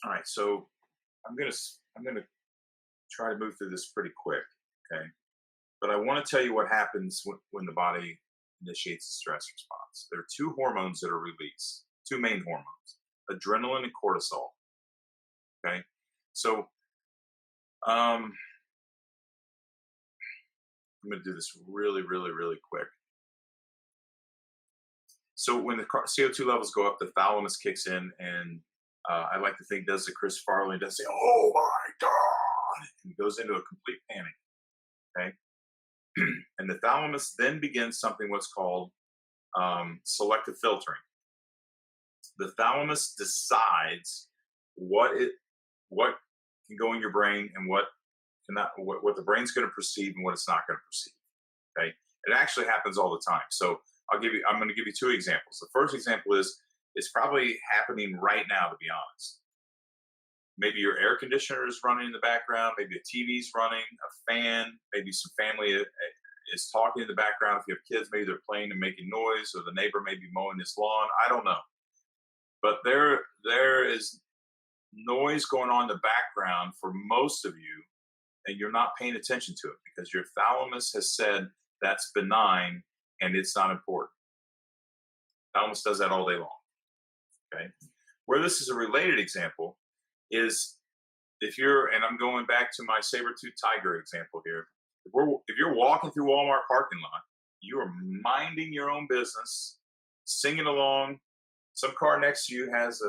All right, so I'm gonna try to move through this pretty quick, okay? But I want to tell you what happens when the body initiates a stress response. There are two hormones that are released, two main hormones: adrenaline and cortisol. Okay, so um, I'm going to do this really, really, really quick. So when the CO2 levels go up, the thalamus kicks in, and I like to think does the Chris Farley does say, "Oh my god," and goes into a complete panic. Okay, and the thalamus then begins something what's called selective filtering. The thalamus decides what can go in your brain and what cannot, what the brain's going to perceive and what it's not going to perceive. Okay, it actually happens all the time. So I'm going to give you two examples. The first example is it's probably happening right now, to be honest. Maybe your air conditioner is running in the background, maybe a TV's running, a fan, maybe some family is talking in the background. If you have kids, maybe they're playing and making noise, or the neighbor may be mowing his lawn. I don't know. But there is noise going on in the background for most of you, and you're not paying attention to it because your thalamus has said that's benign and it's not important. Thalamus does that all day long. Okay. Where this is a related example is and I'm going back to my saber-tooth tiger example here. If you're walking through Walmart parking lot, you are minding your own business, singing along. Some car next to you has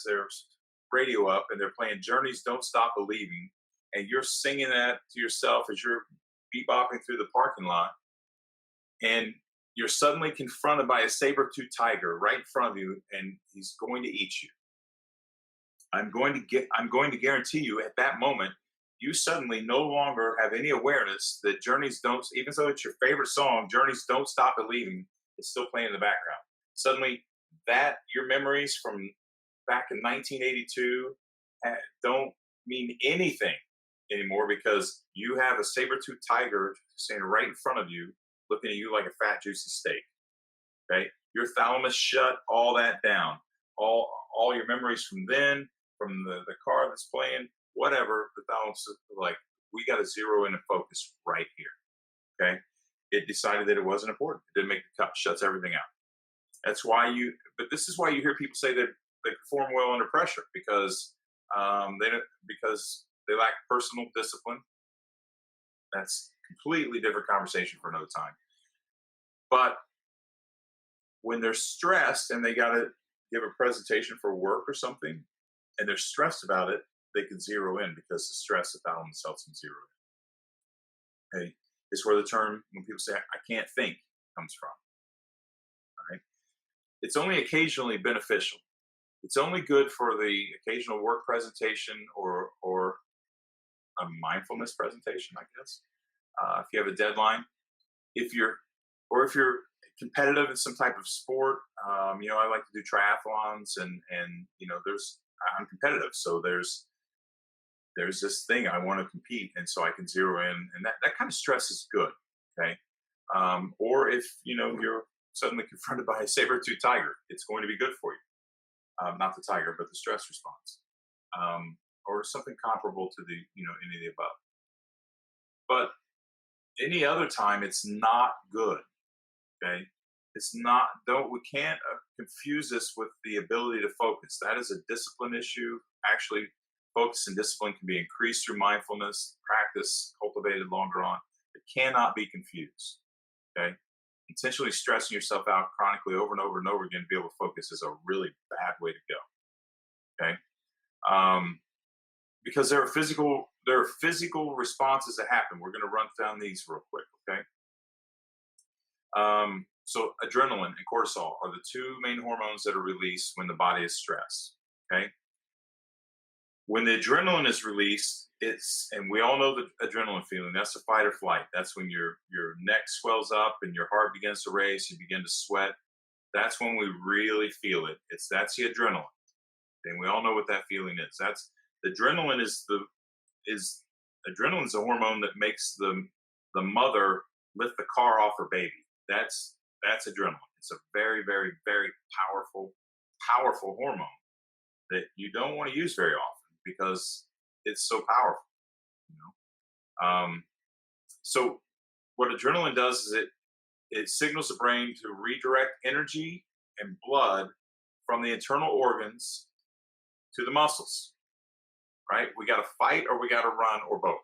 their radio up and they're playing Journey's "Don't Stop Believing," and you're singing that to yourself as you're bebopping through the parking lot, and you're suddenly confronted by a saber-tooth tiger right in front of you, and he's going to eat you. I'm going to guarantee you at that moment, you suddenly no longer have any awareness that Journey's don't, even though it's your favorite song, Journey's "Don't Stop Believing," is still playing in the background. Suddenly, that your memories from back in 1982 don't mean anything anymore because you have a saber-tooth tiger standing right in front of you, looking at you like a fat, juicy steak. Okay, your thalamus shut all that down. All your memories from then, from the car that's playing, whatever. The thalamus is like, we got to zero in and focus right here. Okay, it decided that it wasn't important. It didn't make the cut. Shuts everything out. That's why but this is why you hear people say that they perform well under pressure because because they lack personal discipline. That's a completely different conversation for another time. But when they're stressed and they got to give a presentation for work or something, and they're stressed about it, they can zero in because the stress of thalamus helps them zero in. Okay, it's where the term when people say "I can't think" comes from. All right. It's only occasionally beneficial. It's only good for the occasional work presentation or a mindfulness presentation, I guess. If you have a deadline, if you're competitive in some type of sport, I like to do triathlons, and I'm competitive, so there's this thing I want to compete, and so I can zero in, and that kind of stress is good. Okay, or if you're suddenly confronted by a saber-tooth tiger, it's going to be good for you. Not the tiger, but the stress response, or something comparable to any of the above. But any other time, it's not good. Okay, it's not. We can't confuse this with the ability to focus. That is a discipline issue. Actually, focus and discipline can be increased through mindfulness practice, cultivated longer on. It cannot be confused. Okay. Intentionally stressing yourself out chronically over and over and over again to be able to focus is a really bad way to go. Okay, because there are physical responses that happen. We're going to run down these real quick. Okay, so adrenaline and cortisol are the two main hormones that are released when the body is stressed. Okay, when the adrenaline is released, and we all know the adrenaline feeling. That's the fight or flight. That's when your neck swells up and your heart begins to race. You begin to sweat. That's when we really feel it. That's the adrenaline, and we all know what that feeling is. That's the adrenaline adrenaline's the hormone that makes the mother lift the car off her baby. That's adrenaline. It's a very, very, very powerful hormone that you don't want to use very often because it's so powerful. You know? So what adrenaline does is it signals the brain to redirect energy and blood from the internal organs to the muscles. Right? We got to fight or we got to run or both.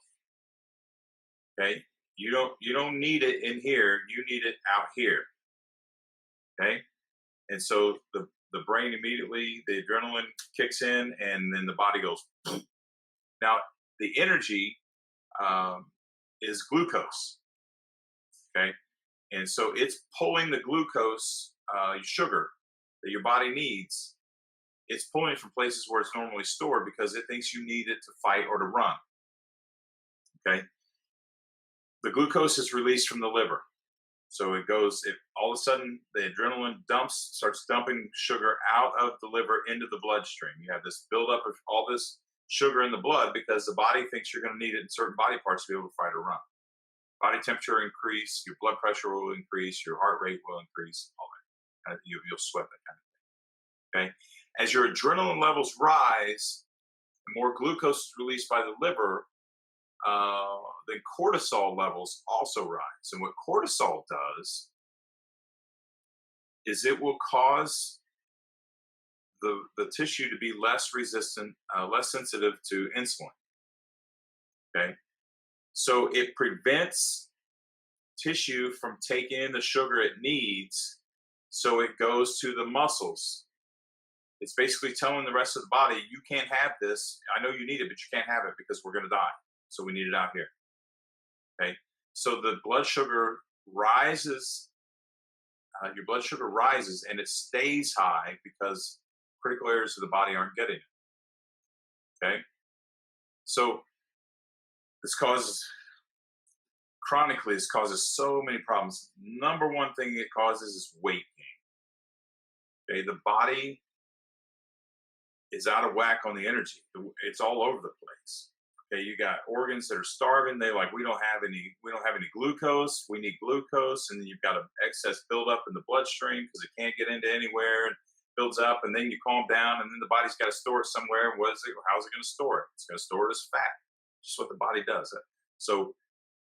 Okay? You don't need it in here. You need it out here. Okay? And so the brain immediately, the adrenaline kicks in, and then the body goes. Now the energy um, is glucose. Okay, and so it's pulling the glucose, sugar that your body needs. It's pulling it from places where it's normally stored because it thinks you need it to fight or to run. Okay, the glucose is released from the liver. So it goes, all of a sudden the adrenaline starts dumping sugar out of the liver into the bloodstream. You have this buildup of all this sugar in the blood because the body thinks you're going to need it in certain body parts to be able to fight or run. Body temperature increase, your blood pressure will increase, your heart rate will increase, all that. You'll sweat, that kind of thing. Okay. As your adrenaline levels rise, the more glucose is released by the liver, then cortisol levels also rise. And what cortisol does is it will cause the tissue to be less resistant, less sensitive to insulin. Okay. So it prevents tissue from taking in the sugar it needs, so it goes to the muscles. It's basically telling the rest of the body, you can't have this. I know you need it, but you can't have it because we're going to die. So we need it out here. Okay. So the blood sugar rises. Your blood sugar rises and it stays high because critical areas of the body aren't getting it. Okay. So this causes so many problems. Number one thing it causes is weight gain. Okay. The body is out of whack on the energy. It's all over the place. Okay, you got organs that are starving. They like, we don't have any glucose. We need glucose, and then you've got an excess buildup in the bloodstream because it can't get into anywhere and builds up, and then you calm down, and then the body's got to store it somewhere. How's it going to store it? It's going to store it as fat. Just what the body does. So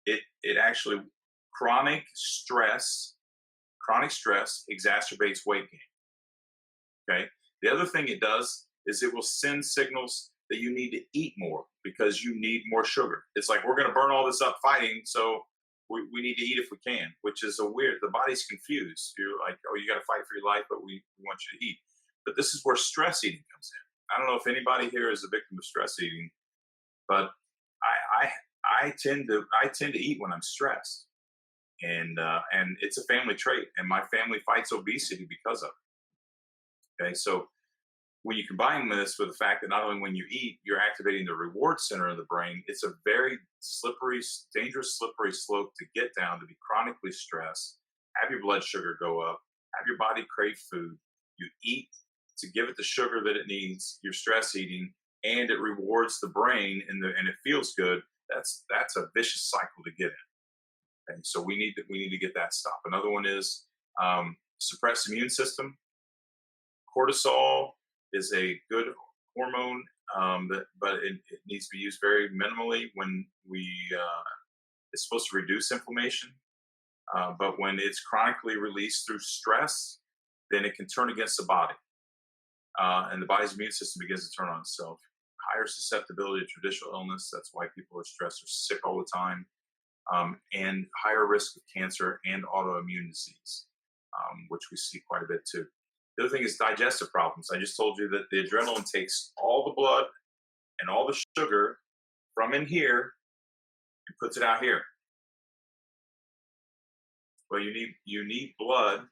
it actually chronic stress exacerbates weight gain. Okay. The other thing it does is it will send signals that you need to eat more because you need more sugar. It's like, we're going to burn all this up fighting, so we need to eat if we can, which is the body's confused. You're like, oh, you got to fight for your life, but we want you to eat. But this is where stress eating comes in. I don't know if anybody here is a victim of stress eating, but I tend to eat when I'm stressed, and it's a family trait, and my family fights obesity because of it. Okay, so when you combine this with the fact that not only when you eat, you're activating the reward center of the brain, it's a very dangerous slippery slope to get down, to be chronically stressed, have your blood sugar go up, have your body crave food. You eat to give it the sugar that it needs. You're stress eating, and it rewards the brain, and it feels good. That's a vicious cycle to get in. And so we need to get that stopped. Another one is suppressed immune system. Cortisol is a good hormone, but it needs to be used very minimally when it's supposed to reduce inflammation. But when it's chronically released through stress, then it can turn against the body. And the body's immune system begins to turn on itself. Higher susceptibility to traditional illness. That's why people are stressed or sick all the time. And higher risk of cancer and autoimmune disease, which we see quite a bit too. The other thing is digestive problems. I just told you that the adrenaline takes all the blood and all the sugar from in here and puts it out here. Well, you need blood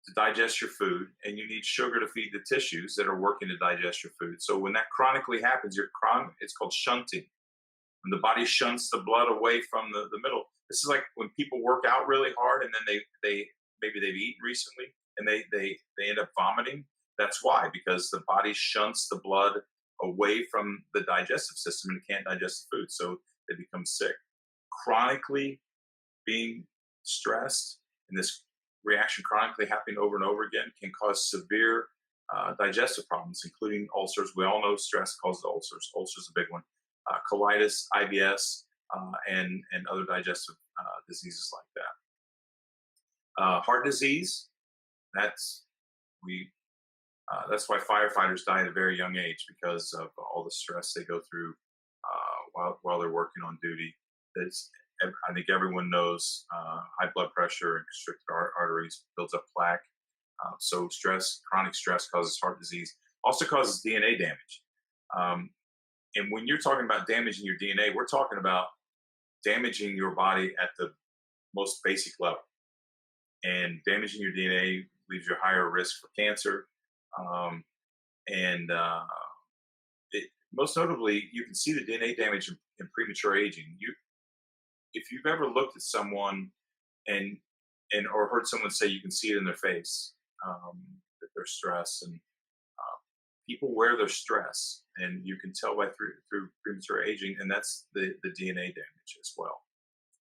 to digest your food, and you need sugar to feed the tissues that are working to digest your food. So when that chronically happens, it's called shunting. When the body shunts the blood away from the middle. This is like when people work out really hard and then maybe they've eaten recently and they end up vomiting. That's why, because the body shunts the blood away from the digestive system and it can't digest the food, so they become sick. Chronically being stressed, and this reaction chronically happening over and over again, can cause severe digestive problems, including ulcers. We all know stress causes ulcers. Ulcers is a big one. Colitis, IBS, and other digestive diseases like that. Heart disease. That's we. That's why firefighters die at a very young age because of all the stress they go through while they're working on duty. That's, I think everyone knows high blood pressure and constricted arteries builds up plaque. So stress, chronic stress causes heart disease, also causes DNA damage. Um, and when you're talking about damaging your DNA, we're talking about damaging your body at the most basic level. And damaging your DNA leaves you higher risk for cancer. Um, and most notably, you can see the DNA damage in premature aging. If you've ever looked at someone and or heard someone say you can see it in their face, that they're stressed, and people wear their stress, and you can tell by through premature aging, and that's the DNA damage as well.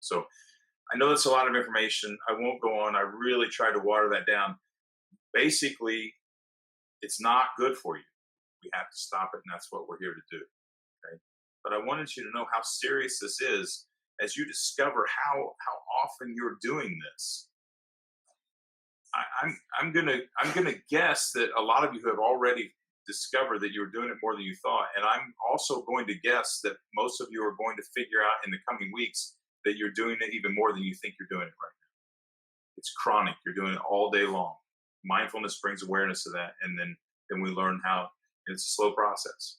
So I know that's a lot of information. I won't go on. I really tried to water that down. Basically, it's not good for you. We have to stop it, and that's what we're here to do. Okay. But I wanted you to know how serious this is as you discover how often you're doing this. I'm gonna guess that a lot of you have already discovered that you're doing it more than you thought, and I'm also going to guess that most of you are going to figure out in the coming weeks that you're doing it even more than you think you're doing it right now. It's chronic. You're doing it all day long. Mindfulness brings awareness to that, and then we learn how it's a slow process.